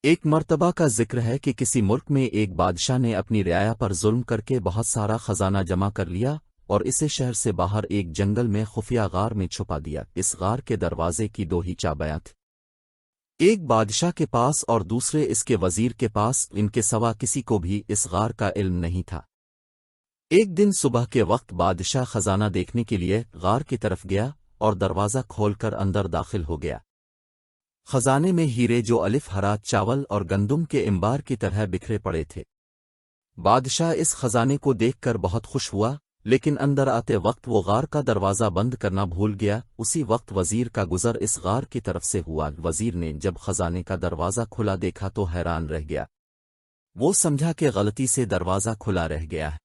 ایک مرتبہ کا ذکر ہے کہ کسی ملک میں ایک بادشاہ نے اپنی رعایا پر ظلم کر کے بہت سارا خزانہ جمع کر لیا اور اسے شہر سے باہر ایک جنگل میں خفیہ غار میں چھپا دیا۔ اس غار کے دروازے کی دو ہی چابیاں تھیں، ایک بادشاہ کے پاس اور دوسرے اس کے وزیر کے پاس۔ ان کے سوا کسی کو بھی اس غار کا علم نہیں تھا۔ ایک دن صبح کے وقت بادشاہ خزانہ دیکھنے کے لیے غار کی طرف گیا اور دروازہ کھول کر اندر داخل ہو گیا۔ خزانے میں ہیرے جو الف ہرات چاول اور گندم کے انبار کی طرح بکھرے پڑے تھے۔ بادشاہ اس خزانے کو دیکھ کر بہت خوش ہوا، لیکن اندر آتے وقت وہ غار کا دروازہ بند کرنا بھول گیا۔ اسی وقت وزیر کا گزر اس غار کی طرف سے ہوا۔ وزیر نے جب خزانے کا دروازہ کھلا دیکھا تو حیران رہ گیا۔ وہ سمجھا کہ غلطی سے دروازہ کھلا رہ گیا ہے۔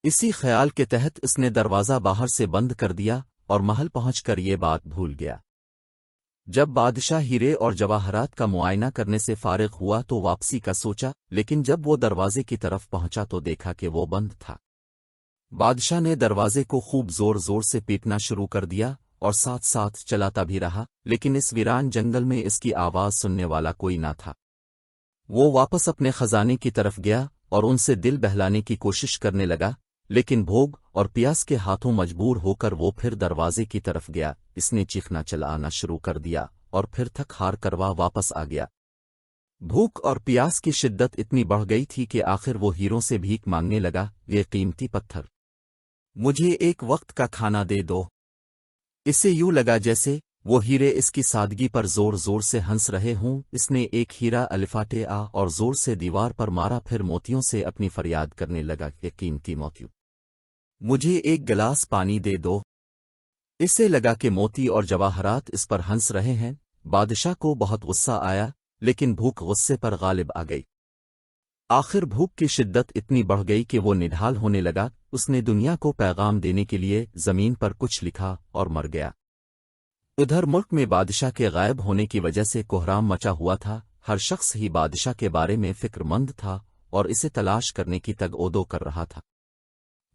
اسی خیال کے تحت اس نے دروازہ باہر سے بند کر دیا اور محل پہنچ کر یہ بات بھول گیا۔ جب بادشاہ ہیرے اور جواہرات کا معائنہ کرنے سے فارغ ہوا تو واپسی کا سوچا، لیکن جب وہ دروازے کی طرف پہنچا تو دیکھا کہ وہ بند تھا۔ بادشاہ نے دروازے کو خوب زور زور سے پیٹنا شروع کر دیا اور ساتھ ساتھ چلاتا بھی رہا، لیکن اس ویران جنگل میں اس کی آواز سننے والا کوئی نہ تھا۔ وہ واپس اپنے خزانے کی طرف گیا اور ان سے دل بہلانے کی کوشش کرنے لگا، لیکن بھوک اور پیاس کے ہاتھوں مجبور ہو کر وہ پھر دروازے کی طرف گیا۔ اس نے چیخنا چلانا شروع کر دیا اور پھر تھک ہار کر واپس آ گیا۔ بھوک اور پیاس کی شدت اتنی بڑھ گئی تھی کہ آخر وہ ہیروں سے بھیک مانگنے لگا، یہ قیمتی پتھر مجھے ایک وقت کا کھانا دے دو۔ اسے یوں لگا جیسے وہ ہیرے اس کی سادگی پر زور زور سے ہنس رہے ہوں۔ اس نے ایک ہیرا الفاٹے اور زور سے دیوار پر مارا، پھر موتیوں سے اپنی فریاد کرنے لگا کہ قیمتی موتیوں مجھے ایک گلاس پانی دے دو۔ اسے لگا کہ موتی اور جواہرات اس پر ہنس رہے ہیں۔ بادشاہ کو بہت غصہ آیا، لیکن بھوک غصے پر غالب آ گئی۔ آخر بھوک کی شدت اتنی بڑھ گئی کہ وہ نڈھال ہونے لگا۔ اس نے دنیا کو پیغام دینے کے لیے زمین پر کچھ لکھا اور مر گیا۔ ادھر ملک میں بادشاہ کے غائب ہونے کی وجہ سے کوہرام مچا ہوا تھا۔ ہر شخص ہی بادشاہ کے بارے میں فکر مند تھا اور اسے تلاش کرنے کی تگ و دو کر رہا تھا۔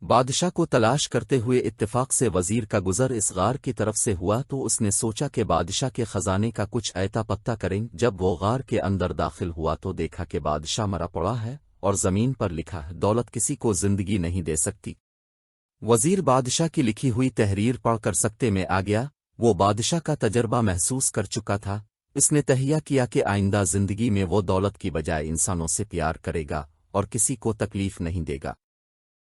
بادشاہ کو تلاش کرتے ہوئے اتفاق سے وزیر کا گزر اس غار کی طرف سے ہوا تو اس نے سوچا کہ بادشاہ کے خزانے کا کچھ ایتا پتہ کریں۔ جب وہ غار کے اندر داخل ہوا تو دیکھا کہ بادشاہ مرا پڑا ہے اور زمین پر لکھا ہے، دولت کسی کو زندگی نہیں دے سکتی۔ وزیر بادشاہ کی لکھی ہوئی تحریر پڑھ کر سکتے میں آ گیا۔ وہ بادشاہ کا تجربہ محسوس کر چکا تھا۔ اس نے تہیہ کیا کہ آئندہ زندگی میں وہ دولت کی بجائے انسانوں سے پیار کرے گا اور کسی کو تکلیف نہیں دے گا۔